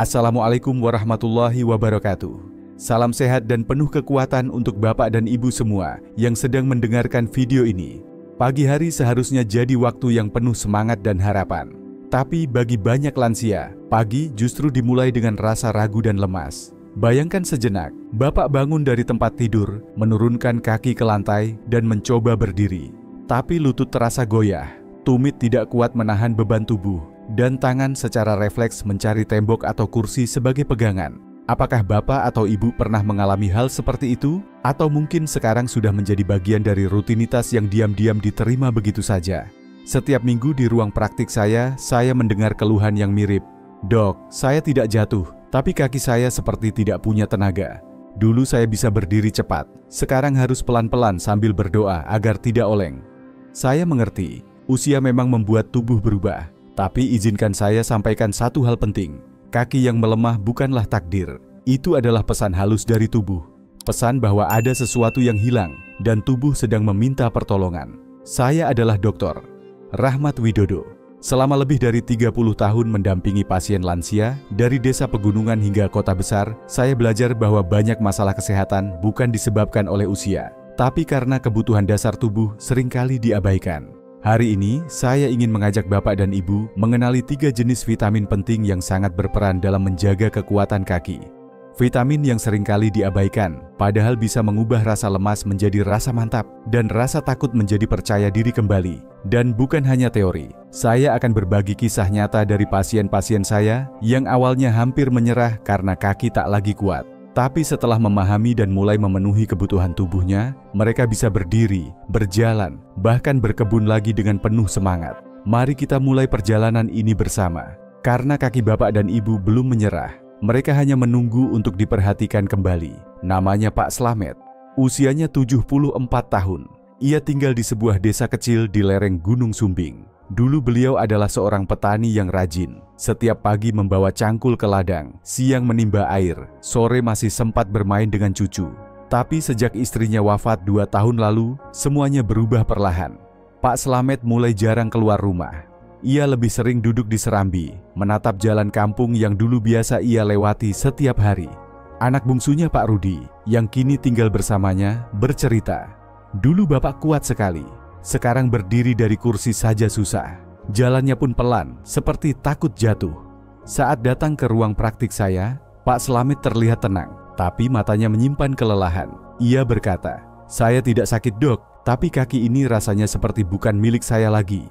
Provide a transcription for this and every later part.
Assalamualaikum warahmatullahi wabarakatuh. Salam sehat dan penuh kekuatan untuk Bapak dan Ibu semua yang sedang mendengarkan video ini. Pagi hari seharusnya jadi waktu yang penuh semangat dan harapan. Tapi bagi banyak lansia, pagi justru dimulai dengan rasa ragu dan lemas. Bayangkan sejenak, Bapak bangun dari tempat tidur, menurunkan kaki ke lantai dan mencoba berdiri. Tapi lutut terasa goyah, tumit tidak kuat menahan beban tubuh, dan tangan secara refleks mencari tembok atau kursi sebagai pegangan. Apakah Bapak atau Ibu pernah mengalami hal seperti itu? Atau mungkin sekarang sudah menjadi bagian dari rutinitas yang diam-diam diterima begitu saja? Setiap minggu di ruang praktik saya mendengar keluhan yang mirip. "Dok, saya tidak jatuh, tapi kaki saya seperti tidak punya tenaga. Dulu saya bisa berdiri cepat, sekarang harus pelan-pelan sambil berdoa agar tidak oleng." Saya mengerti, usia memang membuat tubuh berubah. Tapi izinkan saya sampaikan satu hal penting. Kaki yang melemah bukanlah takdir. Itu adalah pesan halus dari tubuh. Pesan bahwa ada sesuatu yang hilang dan tubuh sedang meminta pertolongan. Saya adalah Dr. Rahmat Widodo. Selama lebih dari 30 tahun mendampingi pasien lansia, dari desa pegunungan hingga kota besar, saya belajar bahwa banyak masalah kesehatan bukan disebabkan oleh usia, tapi karena kebutuhan dasar tubuh seringkali diabaikan. Hari ini, saya ingin mengajak Bapak dan Ibu mengenali 3 jenis vitamin penting yang sangat berperan dalam menjaga kekuatan kaki. Vitamin yang seringkali diabaikan, padahal bisa mengubah rasa lemas menjadi rasa mantap dan rasa takut menjadi percaya diri kembali. Dan bukan hanya teori, saya akan berbagi kisah nyata dari pasien-pasien saya yang awalnya hampir menyerah karena kaki tak lagi kuat. Tapi setelah memahami dan mulai memenuhi kebutuhan tubuhnya, mereka bisa berdiri, berjalan, bahkan berkebun lagi dengan penuh semangat. Mari kita mulai perjalanan ini bersama. Karena kaki Bapak dan Ibu belum menyerah, mereka hanya menunggu untuk diperhatikan kembali. Namanya Pak Slamet. Usianya 74 tahun. Ia tinggal di sebuah desa kecil di lereng Gunung Sumbing. Dulu beliau adalah seorang petani yang rajin. Setiap pagi membawa cangkul ke ladang, siang menimba air, sore masih sempat bermain dengan cucu. Tapi sejak istrinya wafat 2 tahun lalu, semuanya berubah perlahan. Pak Slamet mulai jarang keluar rumah. Ia lebih sering duduk di serambi, menatap jalan kampung yang dulu biasa ia lewati setiap hari. Anak bungsunya Pak Rudi, yang kini tinggal bersamanya, bercerita, "Dulu Bapak kuat sekali. Sekarang berdiri dari kursi saja susah. Jalannya pun pelan, seperti takut jatuh." Saat datang ke ruang praktik saya, Pak Slamet terlihat tenang, tapi matanya menyimpan kelelahan. Ia berkata, "Saya tidak sakit dok, tapi kaki ini rasanya seperti bukan milik saya lagi."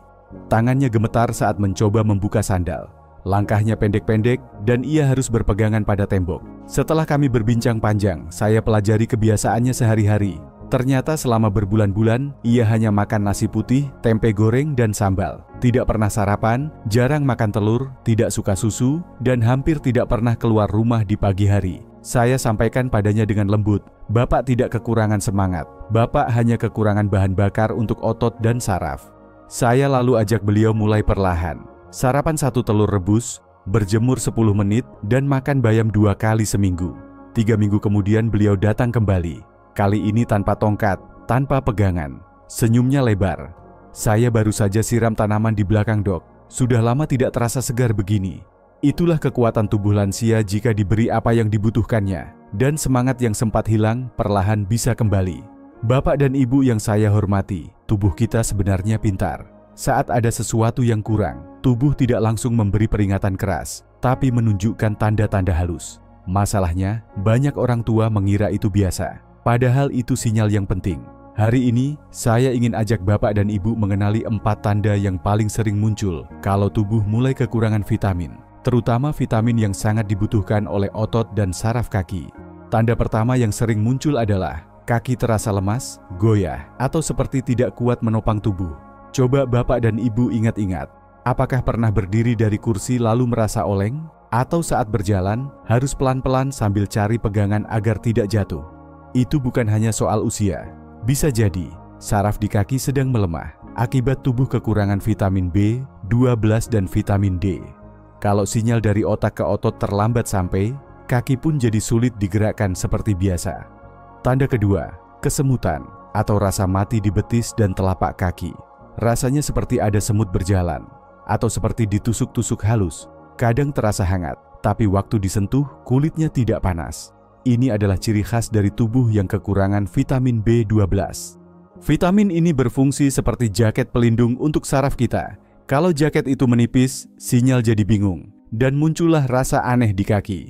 Tangannya gemetar saat mencoba membuka sandal. Langkahnya pendek-pendek dan ia harus berpegangan pada tembok. Setelah kami berbincang panjang, saya pelajari kebiasaannya sehari-hari. Ternyata selama berbulan-bulan, ia hanya makan nasi putih, tempe goreng, dan sambal. Tidak pernah sarapan, jarang makan telur, tidak suka susu, dan hampir tidak pernah keluar rumah di pagi hari. Saya sampaikan padanya dengan lembut, "Bapak tidak kekurangan semangat. Bapak hanya kekurangan bahan bakar untuk otot dan saraf." Saya lalu ajak beliau mulai perlahan. Sarapan 1 telur rebus, berjemur 10 menit, dan makan bayam 2 kali seminggu. 3 minggu kemudian beliau datang kembali. Kali ini tanpa tongkat, tanpa pegangan. Senyumnya lebar. "Saya baru saja siram tanaman di belakang dok. Sudah lama tidak terasa segar begini." Itulah kekuatan tubuh lansia jika diberi apa yang dibutuhkannya. Dan semangat yang sempat hilang perlahan bisa kembali. Bapak dan Ibu yang saya hormati, tubuh kita sebenarnya pintar. Saat ada sesuatu yang kurang, tubuh tidak langsung memberi peringatan keras, tapi menunjukkan tanda-tanda halus. Masalahnya, banyak orang tua mengira itu biasa. Padahal itu sinyal yang penting. Hari ini, saya ingin ajak Bapak dan Ibu mengenali 4 tanda yang paling sering muncul kalau tubuh mulai kekurangan vitamin, terutama vitamin yang sangat dibutuhkan oleh otot dan saraf kaki. Tanda pertama yang sering muncul adalah kaki terasa lemas, goyah, atau seperti tidak kuat menopang tubuh. Coba Bapak dan Ibu ingat-ingat, apakah pernah berdiri dari kursi lalu merasa oleng? Atau saat berjalan, harus pelan-pelan sambil cari pegangan agar tidak jatuh? Itu bukan hanya soal usia. Bisa jadi, saraf di kaki sedang melemah akibat tubuh kekurangan vitamin B, 12 dan vitamin D. Kalau sinyal dari otak ke otot terlambat sampai, kaki pun jadi sulit digerakkan seperti biasa. Tanda kedua, kesemutan atau rasa mati di betis dan telapak kaki. Rasanya seperti ada semut berjalan, atau seperti ditusuk-tusuk halus. Kadang terasa hangat, tapi waktu disentuh kulitnya tidak panas. Ini adalah ciri khas dari tubuh yang kekurangan vitamin B12. Vitamin ini berfungsi seperti jaket pelindung untuk saraf kita. Kalau jaket itu menipis, sinyal jadi bingung, dan muncullah rasa aneh di kaki.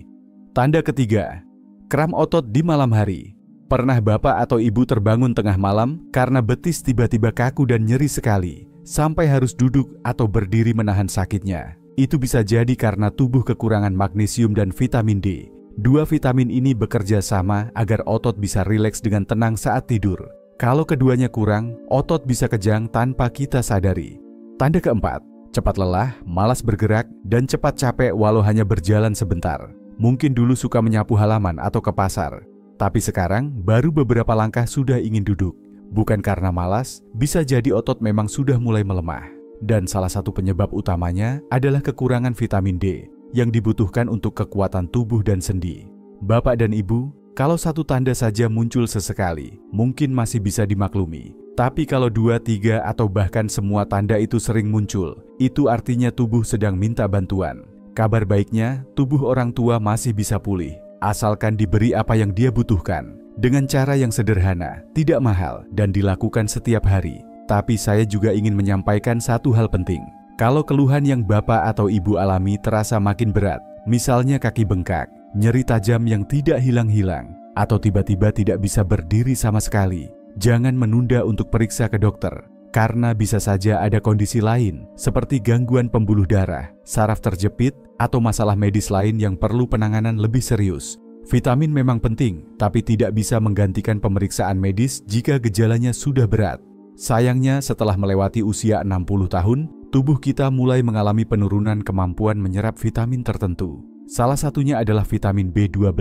Tanda ketiga, kram otot di malam hari. Pernah bapak atau ibu terbangun tengah malam karena betis tiba-tiba kaku dan nyeri sekali, sampai harus duduk atau berdiri menahan sakitnya? Itu bisa jadi karena tubuh kekurangan magnesium dan vitamin D. Dua vitamin ini bekerja sama agar otot bisa rileks dengan tenang saat tidur. Kalau keduanya kurang, otot bisa kejang tanpa kita sadari. Tanda keempat, cepat lelah, malas bergerak, dan cepat capek walau hanya berjalan sebentar. Mungkin dulu suka menyapu halaman atau ke pasar, tapi sekarang baru beberapa langkah sudah ingin duduk. Bukan karena malas, bisa jadi otot memang sudah mulai melemah. Dan salah satu penyebab utamanya adalah kekurangan vitamin D yang dibutuhkan untuk kekuatan tubuh dan sendi. Bapak dan Ibu, kalau satu tanda saja muncul sesekali, mungkin masih bisa dimaklumi. Tapi kalau 2, 3, atau bahkan semua tanda itu sering muncul, itu artinya tubuh sedang minta bantuan. Kabar baiknya, tubuh orang tua masih bisa pulih, asalkan diberi apa yang dia butuhkan, dengan cara yang sederhana, tidak mahal, dan dilakukan setiap hari. Tapi saya juga ingin menyampaikan satu hal penting. Kalau keluhan yang bapak atau ibu alami terasa makin berat, misalnya kaki bengkak, nyeri tajam yang tidak hilang-hilang, atau tiba-tiba tidak bisa berdiri sama sekali, jangan menunda untuk periksa ke dokter. Karena bisa saja ada kondisi lain, seperti gangguan pembuluh darah, saraf terjepit, atau masalah medis lain yang perlu penanganan lebih serius. Vitamin memang penting, tapi tidak bisa menggantikan pemeriksaan medis jika gejalanya sudah berat. Sayangnya, setelah melewati usia 60 tahun, tubuh kita mulai mengalami penurunan kemampuan menyerap vitamin tertentu. Salah satunya adalah vitamin B12.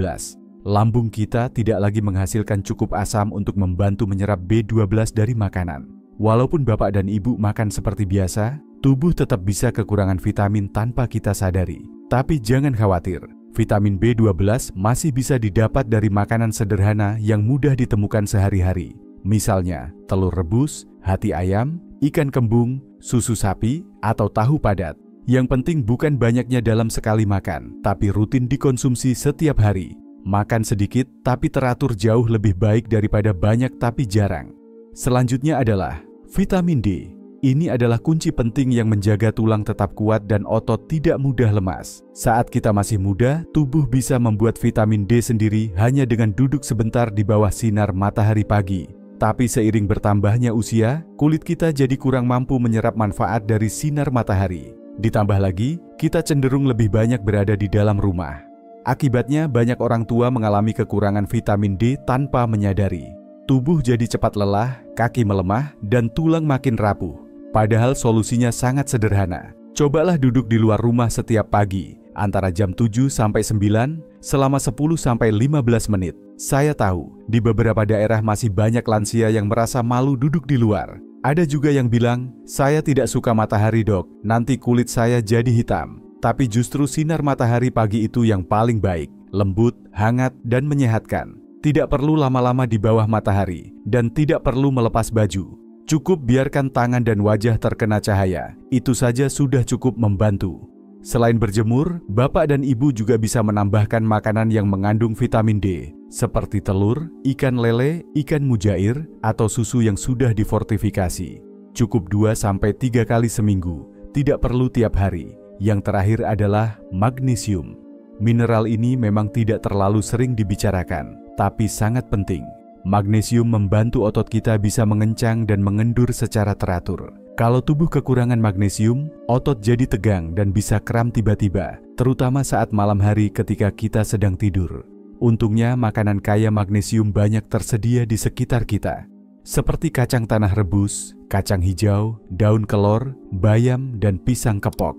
Lambung kita tidak lagi menghasilkan cukup asam untuk membantu menyerap B12 dari makanan. Walaupun bapak dan ibu makan seperti biasa, tubuh tetap bisa kekurangan vitamin tanpa kita sadari. Tapi jangan khawatir, vitamin B12 masih bisa didapat dari makanan sederhana yang mudah ditemukan sehari-hari. Misalnya, telur rebus, hati ayam, ikan kembung, susu sapi, atau tahu padat. Yang penting bukan banyaknya dalam sekali makan, tapi rutin dikonsumsi setiap hari. Makan sedikit tapi teratur jauh lebih baik daripada banyak tapi jarang. Selanjutnya adalah vitamin D. Ini adalah kunci penting yang menjaga tulang tetap kuat dan otot tidak mudah lemas. Saat kita masih muda, tubuh bisa membuat vitamin D sendiri hanya dengan duduk sebentar di bawah sinar matahari pagi. Tapi seiring bertambahnya usia, kulit kita jadi kurang mampu menyerap manfaat dari sinar matahari. Ditambah lagi, kita cenderung lebih banyak berada di dalam rumah. Akibatnya, banyak orang tua mengalami kekurangan vitamin D tanpa menyadari. Tubuh jadi cepat lelah, kaki melemah, dan tulang makin rapuh. Padahal solusinya sangat sederhana. Cobalah duduk di luar rumah setiap pagi, antara jam 7 sampai 9, selama 10 sampai 15 menit. Saya tahu, di beberapa daerah masih banyak lansia yang merasa malu duduk di luar. Ada juga yang bilang, saya tidak suka matahari dok, nanti kulit saya jadi hitam. Tapi justru sinar matahari pagi itu yang paling baik, lembut, hangat, dan menyehatkan. Tidak perlu lama-lama di bawah matahari, dan tidak perlu melepas baju. Cukup biarkan tangan dan wajah terkena cahaya, itu saja sudah cukup membantu. Selain berjemur, bapak dan ibu juga bisa menambahkan makanan yang mengandung vitamin D, seperti telur, ikan lele, ikan mujair, atau susu yang sudah difortifikasi. Cukup 2-3 kali seminggu, tidak perlu tiap hari. Yang terakhir adalah magnesium. Mineral ini memang tidak terlalu sering dibicarakan, tapi sangat penting. Magnesium membantu otot kita bisa mengencang dan mengendur secara teratur. Kalau tubuh kekurangan magnesium, otot jadi tegang dan bisa kram tiba-tiba, terutama saat malam hari ketika kita sedang tidur. Untungnya makanan kaya magnesium banyak tersedia di sekitar kita, seperti kacang tanah rebus, kacang hijau, daun kelor, bayam, dan pisang kepok.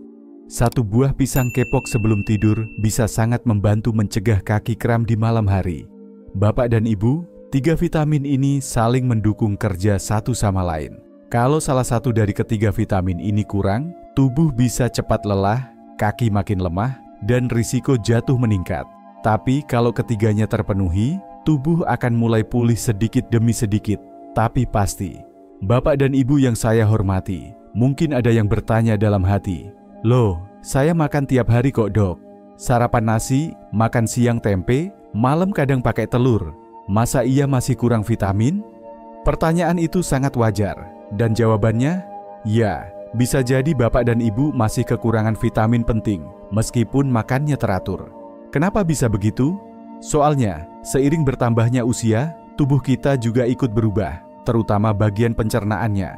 Satu buah pisang kepok sebelum tidur bisa sangat membantu mencegah kaki kram di malam hari. Bapak dan Ibu, 3 vitamin ini saling mendukung kerja satu sama lain. Kalau salah satu dari ketiga vitamin ini kurang, tubuh bisa cepat lelah, kaki makin lemah, dan risiko jatuh meningkat. Tapi kalau ketiganya terpenuhi, tubuh akan mulai pulih sedikit demi sedikit, tapi pasti. Bapak dan Ibu yang saya hormati, mungkin ada yang bertanya dalam hati, "Loh, saya makan tiap hari kok dok." Sarapan nasi, makan siang tempe, malam kadang pakai telur. Masa iya masih kurang vitamin? Pertanyaan itu sangat wajar, dan jawabannya, ya, bisa jadi bapak dan ibu masih kekurangan vitamin penting, meskipun makannya teratur. Kenapa bisa begitu? Soalnya, seiring bertambahnya usia, tubuh kita juga ikut berubah, terutama bagian pencernaannya.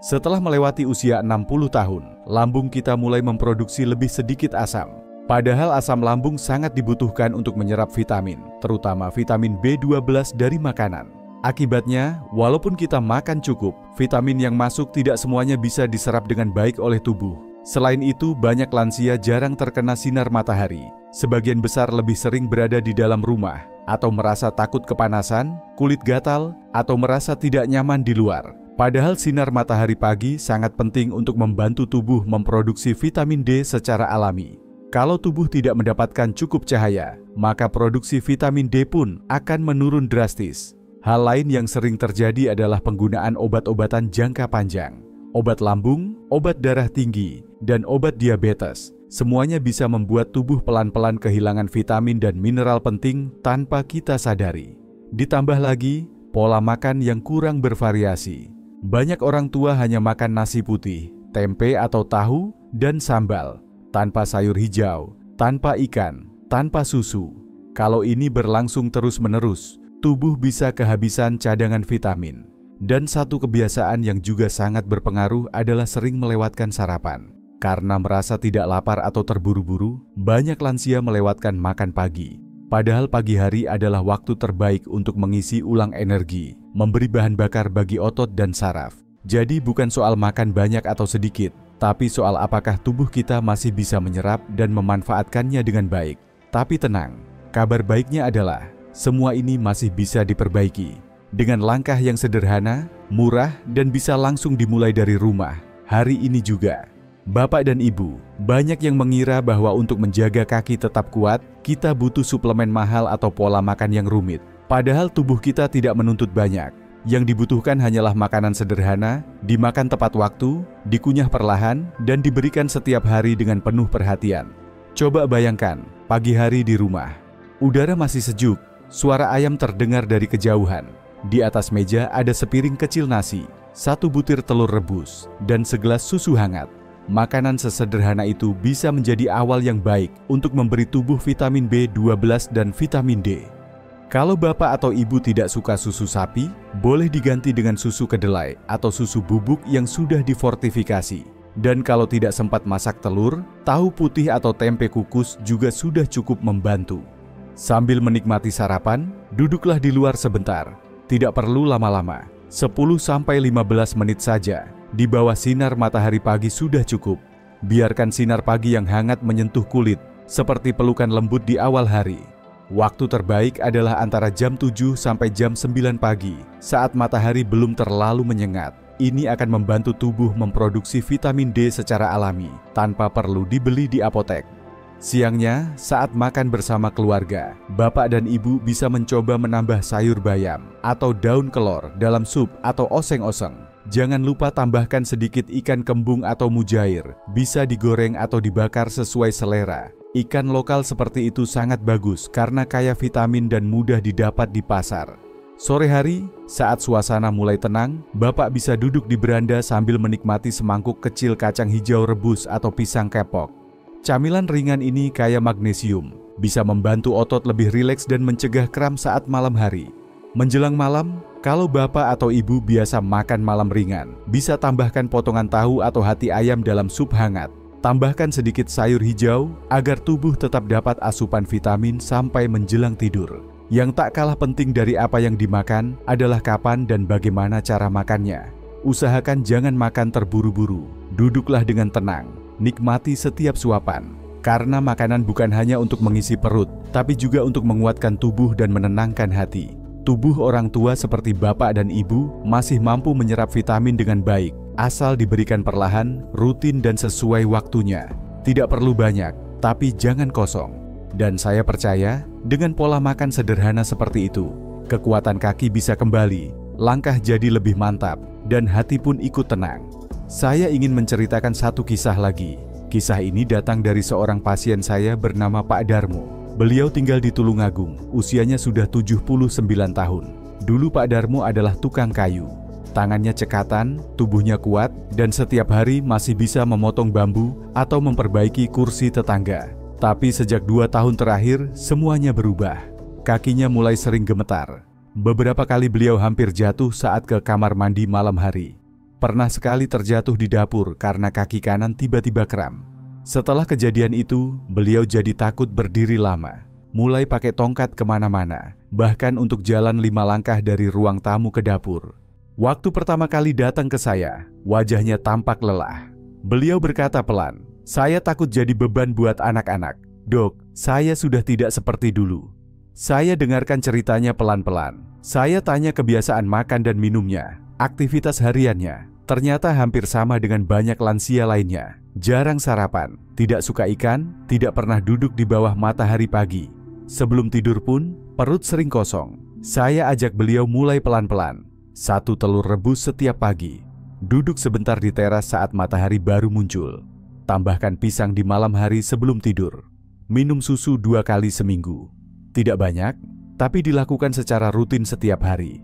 Setelah melewati usia 60 tahun, lambung kita mulai memproduksi lebih sedikit asam. Padahal asam lambung sangat dibutuhkan untuk menyerap vitamin, terutama vitamin B12 dari makanan. Akibatnya, walaupun kita makan cukup, vitamin yang masuk tidak semuanya bisa diserap dengan baik oleh tubuh. Selain itu, banyak lansia jarang terkena sinar matahari. Sebagian besar lebih sering berada di dalam rumah, atau merasa takut kepanasan, kulit gatal, atau merasa tidak nyaman di luar. Padahal sinar matahari pagi sangat penting untuk membantu tubuh memproduksi vitamin D secara alami. Kalau tubuh tidak mendapatkan cukup cahaya, maka produksi vitamin D pun akan menurun drastis. Hal lain yang sering terjadi adalah penggunaan obat-obatan jangka panjang. Obat lambung, obat darah tinggi, dan obat diabetes. Semuanya bisa membuat tubuh pelan-pelan kehilangan vitamin dan mineral penting tanpa kita sadari. Ditambah lagi, pola makan yang kurang bervariasi. Banyak orang tua hanya makan nasi putih, tempe atau tahu, dan sambal, tanpa sayur hijau, tanpa ikan, tanpa susu. Kalau ini berlangsung terus-menerus, tubuh bisa kehabisan cadangan vitamin. Dan satu kebiasaan yang juga sangat berpengaruh adalah sering melewatkan sarapan. Karena merasa tidak lapar atau terburu-buru, banyak lansia melewatkan makan pagi. Padahal pagi hari adalah waktu terbaik untuk mengisi ulang energi, memberi bahan bakar bagi otot dan saraf. Jadi bukan soal makan banyak atau sedikit, tapi soal apakah tubuh kita masih bisa menyerap dan memanfaatkannya dengan baik. Tapi tenang, kabar baiknya adalah semua ini masih bisa diperbaiki. Dengan langkah yang sederhana, murah, dan bisa langsung dimulai dari rumah. Hari ini juga, Bapak dan Ibu, banyak yang mengira bahwa untuk menjaga kaki tetap kuat, kita butuh suplemen mahal atau pola makan yang rumit. Padahal tubuh kita tidak menuntut banyak. Yang dibutuhkan hanyalah makanan sederhana, dimakan tepat waktu, dikunyah perlahan, dan diberikan setiap hari dengan penuh perhatian. Coba bayangkan, pagi hari di rumah. Udara masih sejuk, suara ayam terdengar dari kejauhan. Di atas meja ada sepiring kecil nasi, 1 butir telur rebus, dan segelas susu hangat. Makanan sesederhana itu bisa menjadi awal yang baik untuk memberi tubuh vitamin B12 dan vitamin D. Kalau bapak atau ibu tidak suka susu sapi, boleh diganti dengan susu kedelai atau susu bubuk yang sudah difortifikasi. Dan kalau tidak sempat masak telur, tahu putih atau tempe kukus juga sudah cukup membantu. Sambil menikmati sarapan, duduklah di luar sebentar. Tidak perlu lama-lama, 10-15 menit saja. Di bawah sinar matahari pagi sudah cukup. Biarkan sinar pagi yang hangat menyentuh kulit, seperti pelukan lembut di awal hari. Waktu terbaik adalah antara jam 7 sampai jam 9 pagi, saat matahari belum terlalu menyengat. Ini akan membantu tubuh memproduksi vitamin D secara alami, tanpa perlu dibeli di apotek. Siangnya, saat makan bersama keluarga, bapak dan ibu bisa mencoba menambah sayur bayam atau daun kelor dalam sup atau oseng-oseng. Jangan lupa tambahkan sedikit ikan kembung atau mujair, bisa digoreng atau dibakar sesuai selera. Ikan lokal seperti itu sangat bagus karena kaya vitamin dan mudah didapat di pasar. Sore hari, saat suasana mulai tenang, bapak bisa duduk di beranda sambil menikmati semangkuk kecil kacang hijau rebus atau pisang kepok. Camilan ringan ini kaya magnesium, bisa membantu otot lebih rileks dan mencegah kram saat malam hari. Menjelang malam, kalau bapak atau ibu biasa makan malam ringan, bisa tambahkan potongan tahu atau hati ayam dalam sup hangat. Tambahkan sedikit sayur hijau agar tubuh tetap dapat asupan vitamin sampai menjelang tidur. Yang tak kalah penting dari apa yang dimakan adalah kapan dan bagaimana cara makannya. Usahakan jangan makan terburu-buru, duduklah dengan tenang. Nikmati setiap suapan, karena makanan bukan hanya untuk mengisi perut, tapi juga untuk menguatkan tubuh dan menenangkan hati. Tubuh orang tua seperti bapak dan ibu masih mampu menyerap vitamin dengan baik, asal diberikan perlahan, rutin dan sesuai waktunya. Tidak perlu banyak, tapi jangan kosong. Dan saya percaya, dengan pola makan sederhana seperti itu, kekuatan kaki bisa kembali, langkah jadi lebih mantap, dan hati pun ikut tenang. Saya ingin menceritakan satu kisah lagi. Kisah ini datang dari seorang pasien saya bernama Pak Darmo. Beliau tinggal di Tulungagung, usianya sudah 79 tahun. Dulu Pak Darmo adalah tukang kayu. Tangannya cekatan, tubuhnya kuat, dan setiap hari masih bisa memotong bambu atau memperbaiki kursi tetangga. Tapi sejak 2 tahun terakhir, semuanya berubah. Kakinya mulai sering gemetar. Beberapa kali beliau hampir jatuh saat ke kamar mandi malam hari. Pernah sekali terjatuh di dapur karena kaki kanan tiba-tiba kram. Setelah kejadian itu, beliau jadi takut berdiri lama. Mulai pakai tongkat kemana-mana, bahkan untuk jalan 5 langkah dari ruang tamu ke dapur. Waktu pertama kali datang ke saya, wajahnya tampak lelah. Beliau berkata pelan, "Saya takut jadi beban buat anak-anak. Dok, saya sudah tidak seperti dulu." Saya dengarkan ceritanya pelan-pelan. Saya tanya kebiasaan makan dan minumnya, aktivitas hariannya. Ternyata hampir sama dengan banyak lansia lainnya. Jarang sarapan, tidak suka ikan, tidak pernah duduk di bawah matahari pagi. Sebelum tidur pun, perut sering kosong. Saya ajak beliau mulai pelan-pelan. 1 telur rebus setiap pagi. Duduk sebentar di teras saat matahari baru muncul. Tambahkan pisang di malam hari sebelum tidur. Minum susu 2 kali seminggu. Tidak banyak, tapi dilakukan secara rutin setiap hari.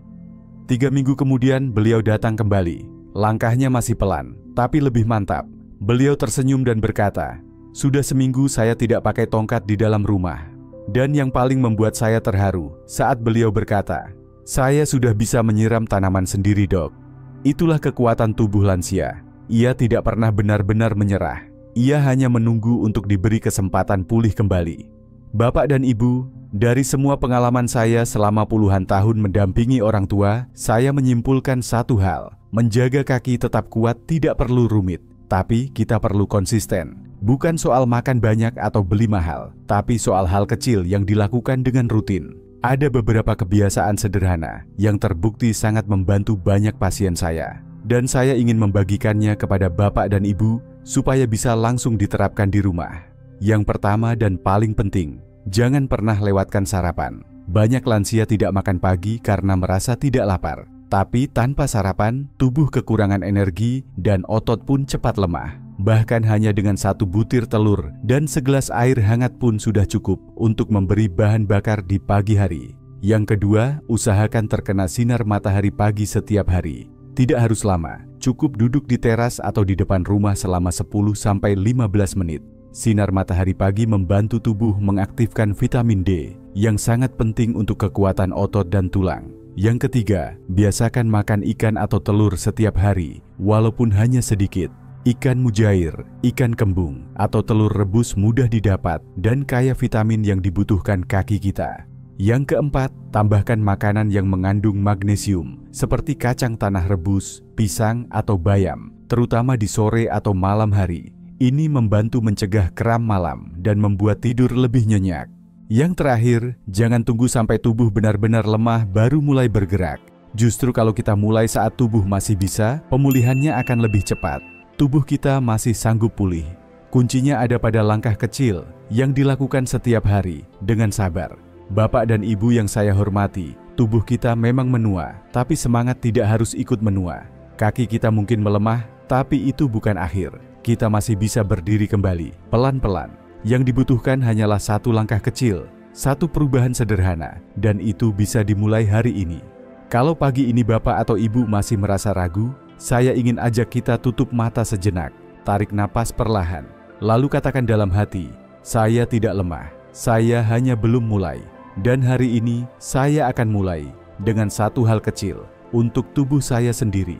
3 minggu kemudian beliau datang kembali. Langkahnya masih pelan, tapi lebih mantap. Beliau tersenyum dan berkata, "Sudah seminggu saya tidak pakai tongkat di dalam rumah." Dan yang paling membuat saya terharu saat beliau berkata, "Saya sudah bisa menyiram tanaman sendiri, Dok." Itulah kekuatan tubuh lansia. Ia tidak pernah benar-benar menyerah. Ia hanya menunggu untuk diberi kesempatan pulih kembali. Bapak dan Ibu, dari semua pengalaman saya selama puluhan tahun mendampingi orang tua, saya menyimpulkan satu hal. Menjaga kaki tetap kuat tidak perlu rumit, tapi kita perlu konsisten. Bukan soal makan banyak atau beli mahal, tapi soal hal kecil yang dilakukan dengan rutin. Ada beberapa kebiasaan sederhana yang terbukti sangat membantu banyak pasien saya. Dan saya ingin membagikannya kepada Bapak dan Ibu supaya bisa langsung diterapkan di rumah. Yang pertama dan paling penting, jangan pernah lewatkan sarapan. Banyak lansia tidak makan pagi karena merasa tidak lapar. Tapi tanpa sarapan, tubuh kekurangan energi dan otot pun cepat lemah. Bahkan hanya dengan 1 butir telur dan segelas air hangat pun sudah cukup untuk memberi bahan bakar di pagi hari. Yang kedua, usahakan terkena sinar matahari pagi setiap hari. Tidak harus lama, cukup duduk di teras atau di depan rumah selama 10-15 menit. Sinar matahari pagi membantu tubuh mengaktifkan vitamin D yang sangat penting untuk kekuatan otot dan tulang. Yang ketiga, biasakan makan ikan atau telur setiap hari, walaupun hanya sedikit. Ikan mujair, ikan kembung, atau telur rebus mudah didapat dan kaya vitamin yang dibutuhkan kaki kita. Yang keempat, tambahkan makanan yang mengandung magnesium, seperti kacang tanah rebus, pisang, atau bayam, terutama di sore atau malam hari. Ini membantu mencegah kram malam dan membuat tidur lebih nyenyak. Yang terakhir, jangan tunggu sampai tubuh benar-benar lemah baru mulai bergerak. Justru kalau kita mulai saat tubuh masih bisa, pemulihannya akan lebih cepat. Tubuh kita masih sanggup pulih. Kuncinya ada pada langkah kecil yang dilakukan setiap hari dengan sabar. Bapak dan Ibu yang saya hormati, tubuh kita memang menua, tapi semangat tidak harus ikut menua. Kaki kita mungkin melemah, tapi itu bukan akhir. Kita masih bisa berdiri kembali, pelan-pelan. Yang dibutuhkan hanyalah 1 langkah kecil, 1 perubahan sederhana, dan itu bisa dimulai hari ini. Kalau pagi ini Bapak atau Ibu masih merasa ragu, saya ingin ajak kita tutup mata sejenak, tarik napas perlahan, lalu katakan dalam hati, "Saya tidak lemah, saya hanya belum mulai." Dan hari ini, saya akan mulai dengan 1 hal kecil untuk tubuh saya sendiri.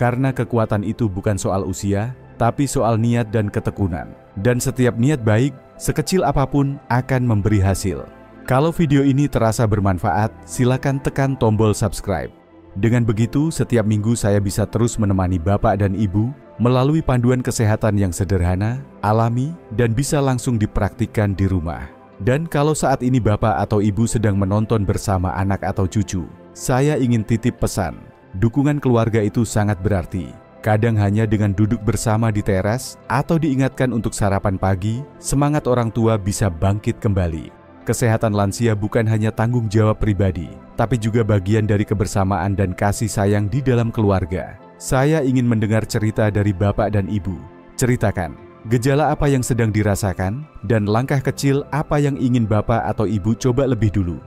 Karena kekuatan itu bukan soal usia, tapi soal niat dan ketekunan. Dan setiap niat baik, sekecil apapun, akan memberi hasil. Kalau video ini terasa bermanfaat, silakan tekan tombol subscribe. Dengan begitu, setiap minggu saya bisa terus menemani Bapak dan Ibu melalui panduan kesehatan yang sederhana, alami, dan bisa langsung dipraktikkan di rumah. Dan kalau saat ini Bapak atau Ibu sedang menonton bersama anak atau cucu, saya ingin titip pesan. Dukungan keluarga itu sangat berarti. Kadang hanya dengan duduk bersama di teras atau diingatkan untuk sarapan pagi, semangat orang tua bisa bangkit kembali. Kesehatan lansia bukan hanya tanggung jawab pribadi, tapi juga bagian dari kebersamaan dan kasih sayang di dalam keluarga. Saya ingin mendengar cerita dari Bapak dan Ibu. Ceritakan, Gejala apa yang sedang dirasakan, dan langkah kecil apa yang ingin Bapak atau Ibu coba lebih dulu.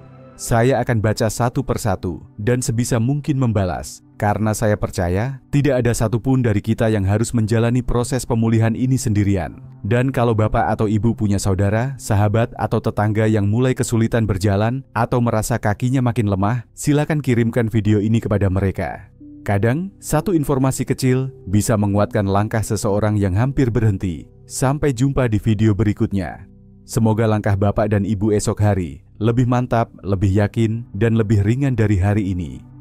Saya akan baca satu persatu dan sebisa mungkin membalas, karena saya percaya tidak ada satupun dari kita yang harus menjalani proses pemulihan ini sendirian. Dan kalau Bapak atau Ibu punya saudara, sahabat, atau tetangga yang mulai kesulitan berjalan atau merasa kakinya makin lemah, silakan kirimkan video ini kepada mereka. Kadang, satu informasi kecil bisa menguatkan langkah seseorang yang hampir berhenti. Sampai jumpa di video berikutnya. Semoga langkah Bapak dan Ibu esok hari lebih mantap, lebih yakin, dan lebih ringan dari hari ini.